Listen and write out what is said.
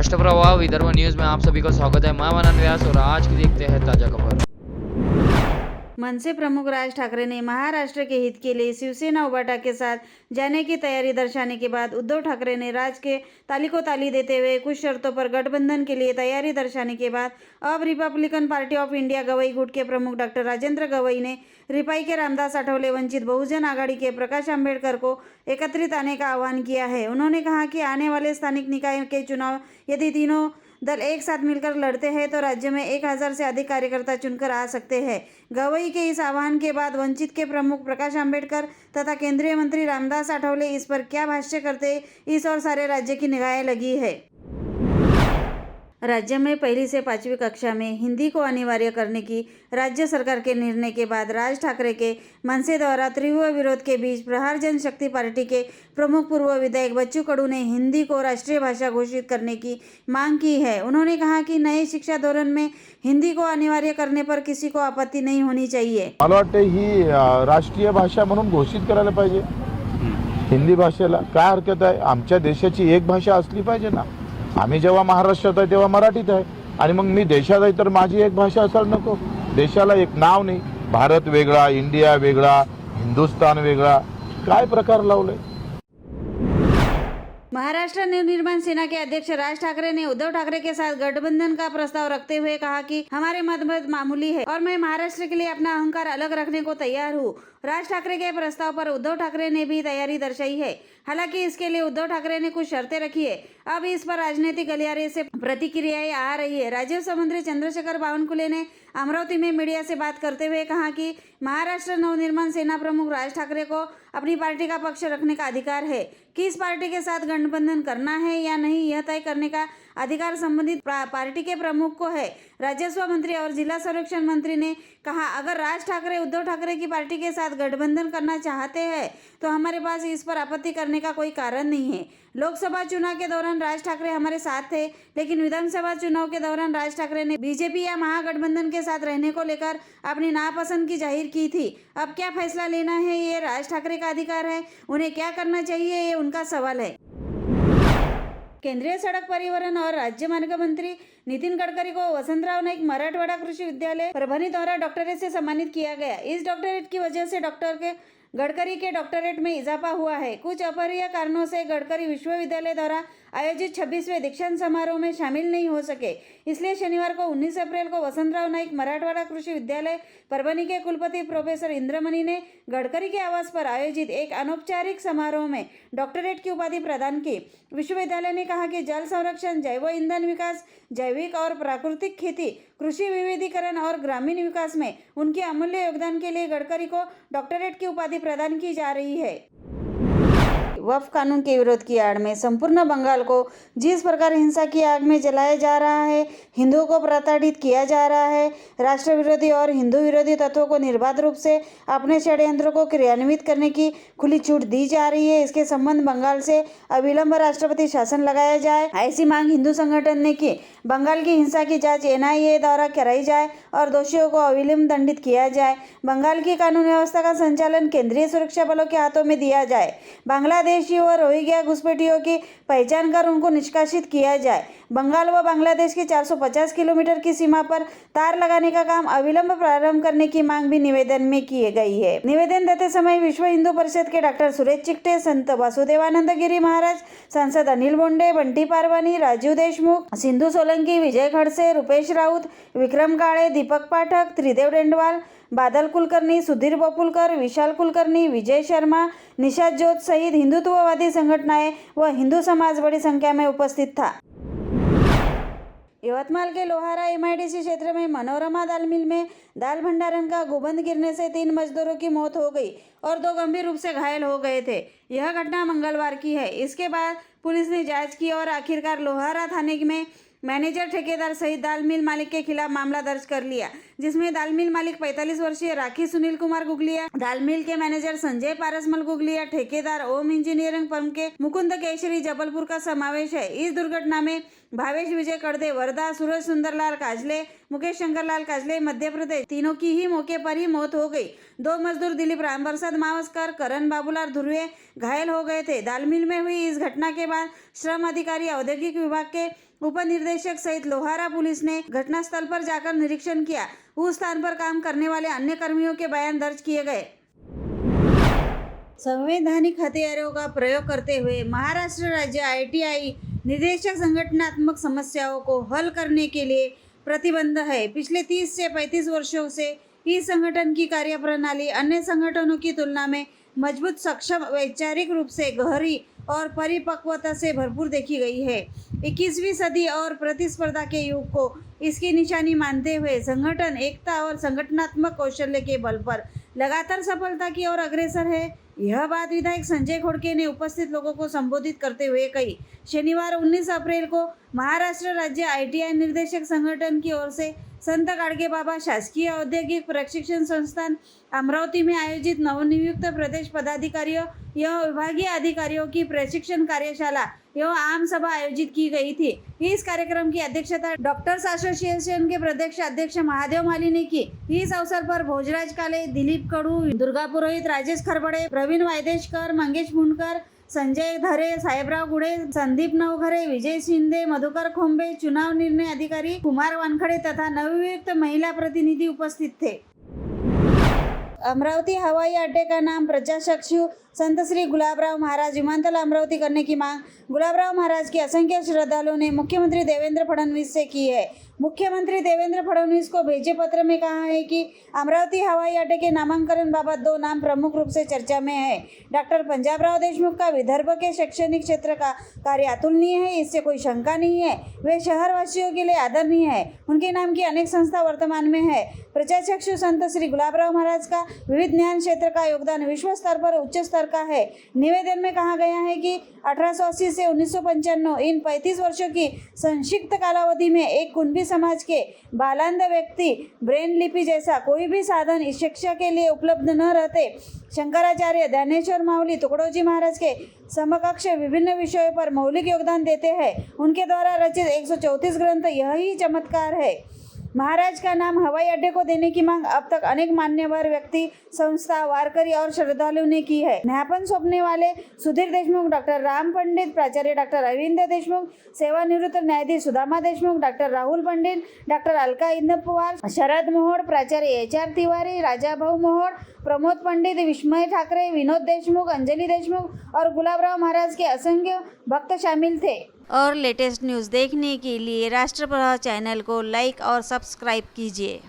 राष्ट्रप्रवाह Vidarbha news में आप सभी का स्वागत है। मैं मनन व्यास और आज की देखते हैं ताजा खबर। मनसे प्रमुख राज ठाकरे ने महाराष्ट्र के हित के लिए शिवसेना उबाटा के साथ जाने की तैयारी दर्शाने के बाद उद्धव ठाकरे ने राज के ताली को ताली देते हुए कुछ शर्तों पर गठबंधन के लिए तैयारी दर्शाने के बाद अब Republican party of India Gavai गुट के प्रमुख डॉक्टर राजेंद्र गवई ने रिपाई के रामदास आठवले, वंचित बहुजन आघाड़ी के प्रकाश आंबेडकर को एकत्रित आने का आह्वान किया है। उन्होंने कहा कि आने वाले स्थानिक निकाय के चुनाव यदि तीनों दल एक साथ मिलकर लड़ते हैं तो राज्य में 1000 से अधिक कार्यकर्ता चुनकर आ सकते हैं। गवई के इस आह्वान के बाद वंचित के प्रमुख प्रकाश आंबेडकर तथा केंद्रीय मंत्री रामदास आठवले इस पर क्या भाष्य करते, इस और सारे राज्य की निगाहें लगी है। राज्य में 1ली से 5वीं कक्षा में हिंदी को अनिवार्य करने की राज्य सरकार के निर्णय के बाद राज ठाकरे के मनसे द्वारा तीव्र विरोध के बीच प्रहार जनशक्ति पार्टी के प्रमुख पूर्व विधायक बच्चू कडू ने हिंदी को राष्ट्रीय भाषा घोषित करने की मांग की है। उन्होंने कहा कि नए शिक्षा धोरण में हिंदी को अनिवार्य करने पर किसी को आपत्ति नहीं होनी चाहिए। मला वाटतं ही राष्ट्रीय भाषा म्हणून घोषित करायला पाहिजे। हिंदी भाषेला काय हरकत आहे? आमच्या देशाची एक भाषा असली पाहिजे ना। आम्ही जेव्हा महाराष्ट्रात आहे तेव्हा मराठीत आहे आणि मग मी देशात आहे तर माझी एक भाषा असायला नको? देशाला एक नाव नाही, भारत वेगळा, इंडिया वेगळा, हिंदुस्तान वेगळा, काय प्रकार लावले? महाराष्ट्र नवनिर्माण सेना के अध्यक्ष राज ठाकरे ने उद्धव ठाकरे के साथ गठबंधन का प्रस्ताव रखते हुए कहा कि हमारे मतभेद मामूली है और मैं महाराष्ट्र के लिए अपना अहंकार अलग रखने को तैयार हूँ। राज ठाकरे के प्रस्ताव पर उद्धव ठाकरे ने भी तैयारी दर्शाई है। हालांकि इसके लिए उद्धव ठाकरे ने कुछ शर्तें रखी है। अब इस पर राजनीतिक गलियारे से प्रतिक्रियाएं आ रही है। राजस्व मंत्री चंद्रशेखर बावनकुळे ने अमरावती में मीडिया से बात करते हुए कहा कि महाराष्ट्र नवनिर्माण सेना प्रमुख राज ठाकरे को अपनी पार्टी का पक्ष रखने का अधिकार है। किस पार्टी के साथ गठबंधन करना है या नहीं यह तय करने का अधिकार संबंधित पार्टी के प्रमुख को है। राजस्व मंत्री और जिला संरक्षण मंत्री ने कहा, अगर राज ठाकरे उद्धव ठाकरे की पार्टी के साथ गठबंधन करना चाहते हैं तो हमारे पास इस पर आपत्ति करने का कोई कारण नहीं है। लोकसभा चुनाव के दौरान राज ठाकरे हमारे साथ थे, लेकिन विधानसभा चुनाव के दौरान राज ठाकरे ने बीजेपी या महागठबंधन के साथ रहने को लेकर अपनी नापसंदगी जाहिर की थी। अब क्या फैसला लेना है ये राज ठाकरे का अधिकार है, उन्हें क्या करना चाहिए ये उनका सवाल है। केंद्रीय सड़क परिवहन और राज्य मार्ग मंत्री नितिन गडकरी को वसंतराव नाईक मराठवाड़ा कृषि विद्यालय परभनी द्वारा डॉक्टरेट से सम्मानित किया गया। इस डॉक्टरेट की वजह से गडकरी के डॉक्टरेट में इजाफा हुआ है। कुछ अपरिहार्य कारणों से गडकरी विश्वविद्यालय द्वारा आयोजित 26वें दीक्षांत समारोह में शामिल नहीं हो सके, इसलिए शनिवार को 19 अप्रैल को वसंतराव नाईक मराठवाड़ा कृषि विद्यालय परभनी के कुलपति प्रोफेसर इंद्रमणि ने गडकरी के आवास पर आयोजित एक अनौपचारिक समारोह में डॉक्टरेट की उपाधि प्रदान की। विश्वविद्यालय ने कहा कि जल संरक्षण, जैव ईंधन विकास, जैविक और प्राकृतिक खेती, कृषि विविधीकरण और ग्रामीण विकास में उनके अमूल्य योगदान के लिए गडकरी को डॉक्टरेट की उपाधि प्रदान की जा रही है। वक्फ कानून के विरोध की आड़ में संपूर्ण बंगाल को जिस प्रकार हिंसा की आग में जलाया जा रहा है, हिंदुओं को प्रताड़ित किया जा रहा है, राष्ट्र विरोधी और हिंदू विरोधी तत्वों को निर्बाध रूप से अपने षड्यंत्रों को क्रियान्वित करने की खुली छूट दी जा रही है, इसके संबंध बंगाल से अविलंब राष्ट्रपति शासन लगाया जाए, ऐसी मांग हिंदू संगठन ने की। बंगाल की हिंसा की जांच NIA द्वारा कराई जाए और दोषियों को अविलंब दंडित किया जाए। बंगाल की कानून व्यवस्था का संचालन केंद्रीय सुरक्षा बलों के हाथों में दिया जाए। बांग्लादेशी व रोहिंग्या घुसपैठियों की पहचान कर उनको निष्कासित किया जाए। बंगाल व बांग्लादेश की 450 किलोमीटर की सीमा पर तार लगाने का काम अविलंब प्रारंभ करने की मांग भी निवेदन में की गई है। निवेदन देते समय विश्व हिंदू परिषद के डॉक्टर सुरेश चिकटे, संत वासुदेवानंद गिरी महाराज, सांसद अनिल बोंडे, बंटी पारवानी, राजीव देशमुख, सिंधु सोलंकी, विजय खड़से, रुपेश राउत, विक्रम काळे, दीपक पाठक, त्रिदेव डेंडवाल, बादल कुलकर्णी, सुधीर बपुलकर, विशाल कुलकर्णी, विजय शर्मा, निशाद जोत सहित हिंदुत्ववादी संगठनाएं व हिंदू समाज बड़ी संख्या में उपस्थित था। यवतमाल के लोहारा MIDC क्षेत्र में मनोरमा दाल मिल में दाल भंडारण का गुबंद गिरने से 3 मजदूरों की मौत हो गई और 2 गंभीर रूप से घायल हो गए थे। यह घटना मंगलवार की है। इसके बाद पुलिस ने जांच की और आखिरकार लोहारा थाने में मैनेजर, ठेकेदार सहित दाल मिल मालिक के खिलाफ मामला दर्ज कर लिया, जिसमें दाल मिल मालिक 45 वर्षीय राखी सुनील कुमार गुगलिया, दाल मिल के मैनेजर संजय पारसमल गुगलिया, ठेकेदार ओम इंजीनियरिंग फर्म के मुकुंद केशरी जबलपुर का समावेश है। इस दुर्घटना में भावेश विजय कड़दे वर्धा, सूरज सुंदरलाल काजले, मुकेश शंकरलाल काजले मध्य प्रदेश, तीनों की ही मौके पर ही मौत हो गई। 2 मजदूर दिलीप रामप्रसाद मावस्कर, करण बाबूलाल धुर्वे घायल हो गए थे। दाल मिल में हुई इस घटना के बाद श्रम अधिकारी औद्योगिक विभाग के उप निदेशक सहित लोहारा पुलिस ने घटनास्थल पर जाकर निरीक्षण किया। उस स्थान पर काम करने वाले अन्य कर्मियों के बयान दर्ज किए गए। संवैधानिक हथियारों का प्रयोग करते हुए महाराष्ट्र राज्य ITI निदेशक संगठनात्मक समस्याओं को हल करने के लिए प्रतिबद्ध है। पिछले 30 से 35 वर्षों से इस संगठन की कार्यप्रणाली अन्य संगठनों की तुलना में मजबूत, सक्षम, वैचारिक रूप से गहरी और परिपक्वता से भरपूर देखी गई है। 21वीं सदी और प्रतिस्पर्धा के युग को इसकी निशानी मानते हुए संगठन एकता और संगठनात्मक कौशल्य के बल पर लगातार सफलता की ओर अग्रसर है। यह बात विधायक संजय खोड़के ने उपस्थित लोगों को संबोधित करते हुए कही। शनिवार 19 अप्रैल को महाराष्ट्र राज्य ITI निर्देशक संगठन की ओर से संत गाडगेबाबा शासकीय औद्योगिक प्रशिक्षण संस्थान अमरावती में आयोजित नवनियुक्त प्रदेश पदाधिकारियों एवं विभागीय अधिकारियों की प्रशिक्षण कार्यशाला एवं आम सभा आयोजित की गई थी। इस कार्यक्रम की अध्यक्षता डॉक्टर्स एसोसिएशन के प्रदेश अध्यक्ष महादेव माली ने की। इस अवसर पर भोजराज काले, दिलीप कडू, दुर्गा पुरोहित, राजेश खरबड़े, प्रवीण वायदेशकर, मंगेश मुंडकर, संजय धरे, साहेबराव गुडे, संदीप नवघरे, विजय शिंदे, मधुकर खोंबे, चुनाव निर्णय अधिकारी कुमार वानखड़े तथा नवनियुक्त महिला प्रतिनिधि उपस्थित थे। अमरावती हवाई अड्डे का नाम प्रजासक्षु संत श्री गुलाबराव महाराज विमानतल अमरावती करने की मांग गुलाबराव महाराज के असंख्य श्रद्धालुओं ने मुख्यमंत्री देवेंद्र फडणवीस से की है। मुख्यमंत्री देवेंद्र फडणवीस को भेजे पत्र में कहा है कि अमरावती हवाई अड्डे के नामांकन बाबत 2 नाम प्रमुख रूप से चर्चा में है। डॉक्टर पंजाबराव देशमुख का विदर्भ के शैक्षणिक क्षेत्र का कार्य अतुलनीय है, इससे कोई शंका नहीं है। वे शहरवासियों के लिए आदरणीय है। उनके नाम की अनेक संस्था वर्तमान में है। प्रजाचक्षु संत श्री गुलाबराव महाराज का विविध ज्ञान क्षेत्र का योगदान विश्व स्तर पर उच्च स्तर का है। निवेदन में कहा गया है कि 1880 से 1995 इन 35 वर्षों की संक्षिप्त कालावधि में एक कुंभी समाज के बालांध व्यक्ति ब्रेन लिपि जैसा कोई भी साधन इस शिक्षा के लिए उपलब्ध न रहते शंकराचार्य, ज्ञानेश्वर माउली, तुकडोजी महाराज के समकक्ष विभिन्न विषयों पर मौलिक योगदान देते हैं। उनके द्वारा रचित 134 ग्रंथ यही चमत्कार है। महाराज का नाम हवाई अड्डे को देने की मांग अब तक अनेक मान्यवर व्यक्ति, संस्था, वारकरी और श्रद्धालुओं ने की है। ज्ञापन सौंपने वाले सुधीर देशमुख, डॉक्टर राम पंडित, प्राचार्य डॉक्टर अरविंद देशमुख, सेवानिवृत्त न्यायाधीश सुदामा देशमुख, डॉक्टर राहुल पंडित, डॉक्टर अलका इंदपवार, शरद मोहोड, प्राचार्य HR तिवारी, राजाभाऊ मोहोड, प्रमोद पंडित, विस्मय ठाकरे, विनोद देशमुख, अंजलि देशमुख और गुलाबराव महाराज के असंख्य भक्त शामिल थे। और लेटेस्ट न्यूज़ देखने के लिए राष्ट्रप्रवाह चैनल को लाइक और सब्सक्राइब कीजिए।